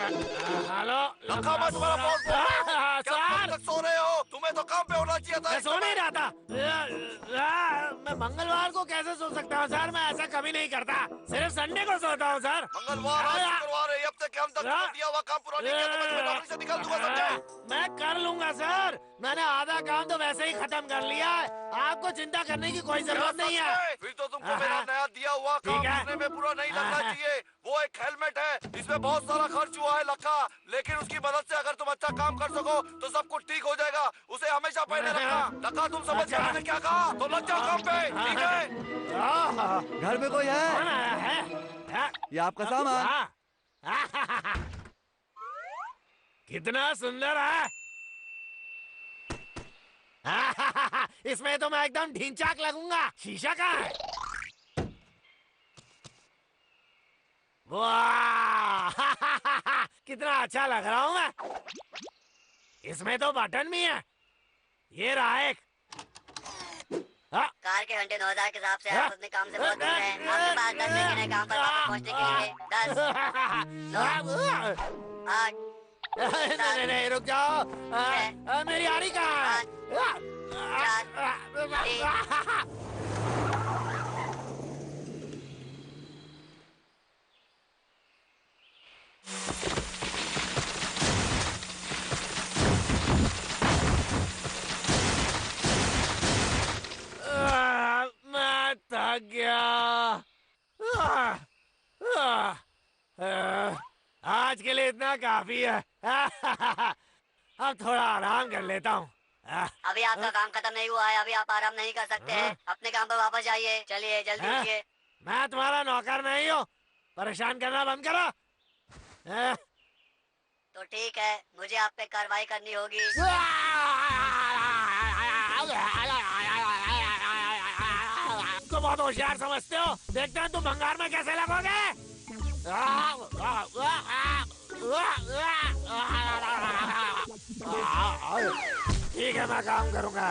Hello लखा मैं तुम्हारा बॉस बोल रहा हूँ। क्या तुम तक सो रहे हो? तुम्हें तो काम पे होना चाहिए था। मैं सो नहीं रहा था। मैं मंगलवार को कैसे सो सकता हूँ सर? मैं ऐसा कभी नहीं करता, सिर्फ संडे को सोता हूँ सर। मंगलवार आज शुक्रवार है, अब तक हम तक दिया हुआ काम पूरा नहीं किया तो मैं तुम्हें नौकरी से निकाल दूंगा, समझे? मैं कर लूंगा सर, मैंने आधा काम तो वैसे ही खत्म कर लिया है, आपको चिंता करने की कोई जरूरत नहीं है। फिर तो तुमको मेरा नया दिया हुआ काम करने में पूरा नहीं लगना चाहिए। वो एक हेलमेट है, इसमें बहुत सारा खर्च हुआ है लखा, लेकिन उसकी मदद से अगर तुम अच्छा काम कर सको तो सब कुछ ठीक हो जाएगा। उसे हमेशा पहने रखना। लखा तुम समझ गए मैंने क्या कहा? तो लग जाओ काम पे, ठीक है? घर में कोई है? ये आपका सामान। कितना सुंदर है। इसमें तो मैं एकदम ढींचाक लगूंगा। शीशा कहाँ है? वाह कितना अच्छा लग रहा हूँ मैं। इसमें तो बटन भी है। ये रहा एक। कार के घंटे 9000 के हिसाब से आप अपने काम से बहुत दूर हैं। आपके पास 10 मिनट है काम पर वापस पहुंचने के लिए। 10 9 8 नहीं रुक जाओ। मेरी आरी कहाँ है? 4 3 मैं थक गया। आज के लिए इतना काफी है। अब थोड़ा आराम कर लेता हूँ। अभी आपका काम खत्म नहीं हुआ है, अभी आप आराम नहीं कर सकते हैं। अपने काम पर वापस जाइए। चलिए जल्दी उठिए। मैं तुम्हारा नौकर नहीं हूँ, परेशान करना बंद करो। तो ठीक है, मुझे आप पे कार्रवाई करनी होगी। तुम बहुत होशियार समझते हो, देखते हैं तुम भंगार में कैसे लगोगे। ठीक है मैं काम करूंगा।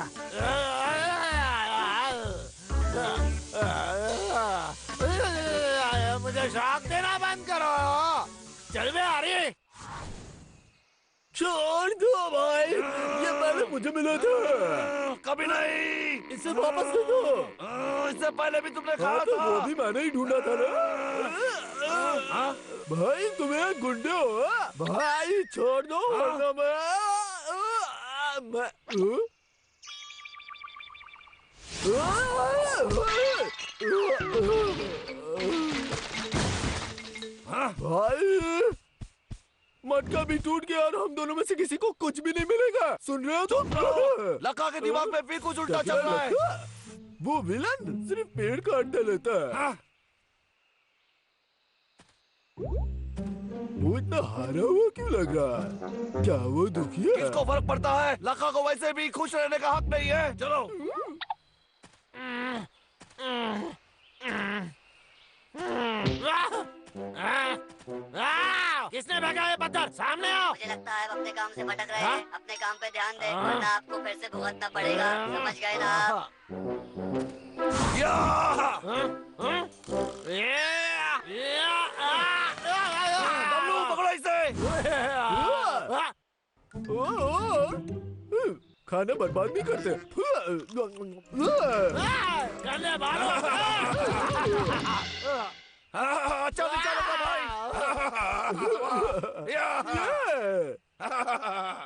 मुझे शॉक देना बंद करो। चल बे आ रही। छोड़ दो भाई, ये पहले मुझे मिला था। कभी नहीं। इसे वापस दे दो। इससे पहले भी तुमने खाया तो था। वो भी मैंने ही ढूंढा था ना। भाई तुम्हें गुंडे हो भाई, छोड़ दो वरना भाई मटका भी टूट गया और हम दोनों में से किसी को कुछ भी नहीं मिलेगा। सुन रहे हो तुम? लखा के दिमाग में भी कुछ उल्टा चल रहा है। वो विलन सिर्फ पेड़ काट लेता है। वो इतना हारा हुआ क्यों लग रहा है? क्या वो दुखी है? किसको फर्क पड़ता है? लखा को वैसे भी खुश रहने का हक नहीं है। चलो। किसने फेंका ये पत्थर? सामने आओ। मुझे लगता है आप अपने काम से भटक रहे हैं। अपने काम पे ध्यान दें, वरना आपको फिर से भुगतना पड़ेगा। समझ गए ना आप? डब्लू पकड़ो इसे। खाना बर्बाद नहीं करते। करने वालों। अच्छा विचार होगा भाई।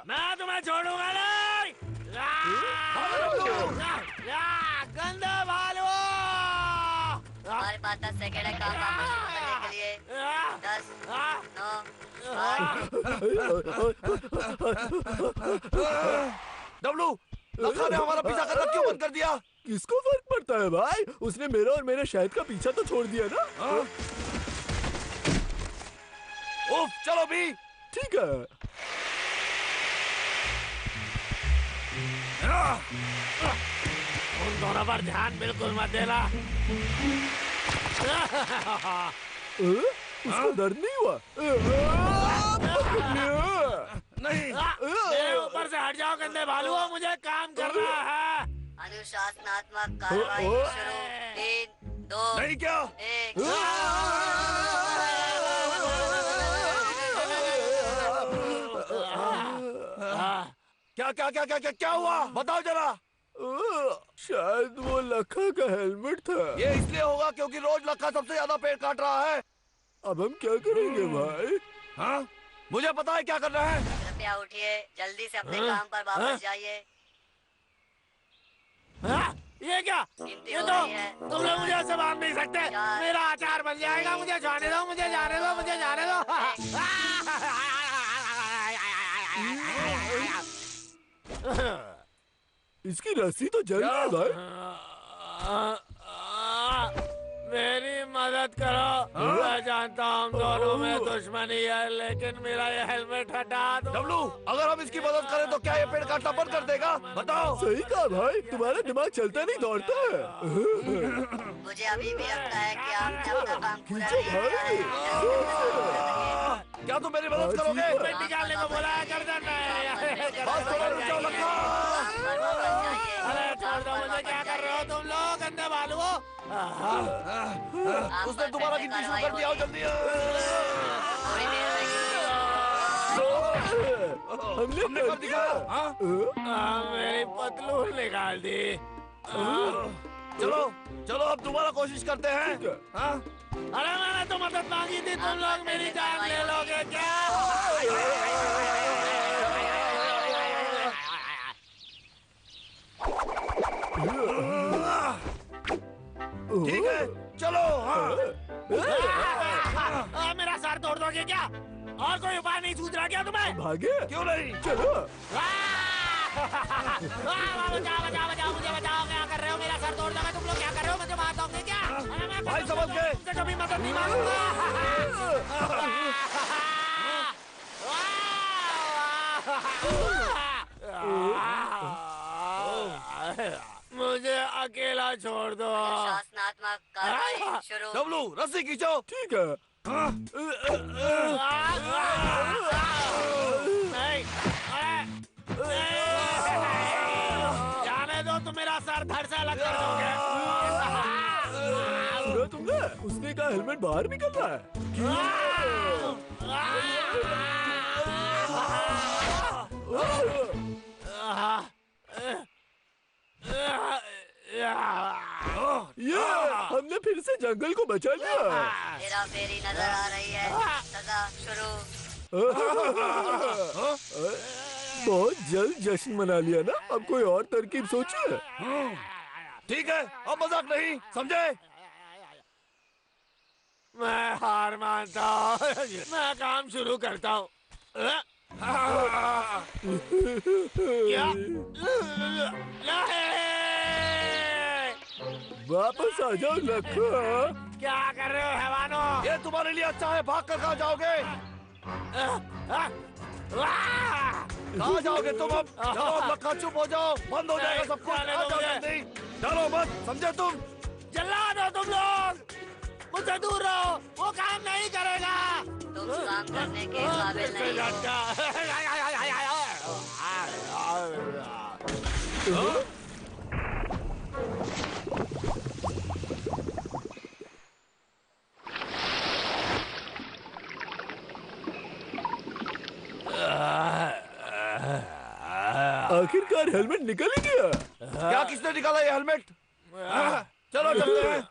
मैं तुम्हें छोड़ूंगा नहीं। गंदे भालू। हमारे पास 10 सेकंड है काम वापस शुरू करने के लिए। 10 9 8 डब्लू, लखा ने हमारा पीछा करना क्यों बंद कर दिया? किसको फर्क पड़ता है भाई? उसने मेरा और मेरे शाहिद का पीछा तो छोड़ दिया ना। उफ, चलो भी। ठीक है। उन दोनों पर ध्यान बिल्कुल मत देना। उसको दर्द नहीं हुआ? नहीं। मेरे ऊपर से हट जाओ गंदे भालू, मुझे काम करना है। अनुशासनात्मक कार्रवाई शुरू। 3 2 नहीं क्या? 1 क्या क्या क्या क्या क्या क्या हुआ, बताओ जरा। शायद वो लखा का हेलमेट था। ये इसलिए होगा क्योंकि रोज लखा सबसे ज्यादा पेड़ काट रहा है। अब हम क्या करेंगे भाई? हाँ, मुझे पता है क्या करना है। कृपया उठिए, जल्दी से अपने काम पर वापस जाइए। ये क्या? गिनती ये हो तो रही है। तुम लोग मुझे ऐसे बांध नहीं सकते। मेरा अचार बन जाएगा। मुझे जाने दो, मुझे जाने दो, मुझे जाने दो। इसकी रस्सी तो जल गई भाई। मेरी मदद करो। मैं जानता हूँ हम दोनों में दुश्मनी है, लेकिन मेरा ये हेलमेट हटा दो। डब्लू, अगर हम इसकी मदद करें तो क्या ये पेड़ काटना बंद कर देगा? बताओ। सही कहा भाई, तुम्हारा दिमाग चलता नहीं दौड़ता है। मुझे अभी भी लगता है कि आपने अपना काम पूरा खींचो नहीं किया है। क्या तुम मेरी मदद करोगे? पेट निकालने को बोला है, गर्दन में। बस थोड़ा रुक जाओ लखा। अरे छोड़ दो मुझे, क्या कर रहे हो तुम लोग? गंदे बालू हो। उसने दोबारा गिनती शुरू कर दिया। जल्दी। हमने कर दिखाया। हाँ? मेरी पतलून निकाल दी। चलो चलो अब दोबारा कोशिश करते हैं। हाँ? अरे मैंने तो मदद मांगी थी, तुम लोग मेरी जान ले लोगे क्या? ठीक है, चलो। हाँ। मेरा सर तोड़ दोगे क्या? और कोई उपाय नहीं सूझ रहा क्या तुम्हें? भागे? क्यों नहीं? चलो। बचाओ बचाओ बचाओ, मुझे बचाओ। क्या कर रहे हो? मेरा सर तोड़ दोगे तुम लोग? क्या कर रहे हो? मुझे मार दोगे क्या? भाई समझ गए। तुमसे कभी मदद नहीं मांगूंगा। मुझे अकेला छोड़ दो। शासनात्मक कार्रवाई शुरू। डब्लू, रस्सी खींचो। ठीक है। नहीं, जाने दो, तुम मेरा सर धड़ से अलग कर दोगे। सुना तुमने? उसने कहा हेलमेट बाहर निकल रहा है। ये हमने फिर से जंगल को बचा लिया। हेरा फेरी नजर आ रही है। सजा शुरू। बहुत जल्द जश्न मना लिया ना। अब कोई और तरकीब सोचिए। ठीक है, अब मजाक नहीं, समझे? मैं हार मानता हूँ। मैं काम शुरू करता हूँ। क्या? वापस आ जाओ लखा। क्या कर रहे हो हैवानों? ये तुम्हारे लिए अच्छा है। भाग कर कहाँ जाओगे? कहाँ जाओगे तुम अब? चलो अब लखा, चुप हो जाओ, बंद हो जाएगा सब कुछ। आ जाओ जल्दी। चलो बस, समझे तुम? जल्लाद हो तुम लोग, मुझसे दूर रहो। वो काम नहीं करेगा। तुम काम करने के काबिल नहीं हो। आखिरकार हेलमेट निकल ही गया। क्या किसने निकाला ये हेलमेट? चलो चलते हैं।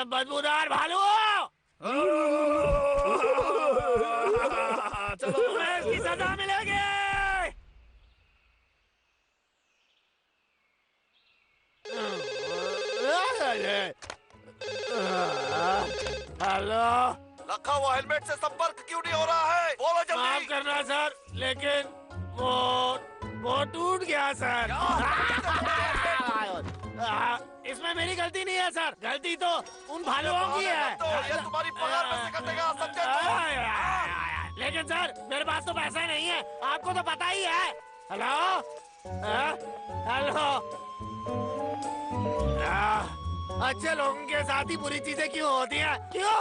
बदबूदार भालू, चलो तुम्हें इसकी सजा मिलेगी। हेलो लखा, वो हेलमेट से संपर्क क्यों नहीं हो रहा है? बोलो माफ जल्दी। करना सर, लेकिन वो टूट गया सर। इसमें मेरी गलती नहीं है सर, गलती तो उन भालुओं की है। तो ये तुम्हारी पगार में से कटेगा, समझे तुम? लेकिन सर मेरे पास तो पैसा नहीं है, आपको तो पता ही है। हेलो हेलो, अच्छे लोगों के साथ ही बुरी चीजें क्यों होती हैं? क्यों?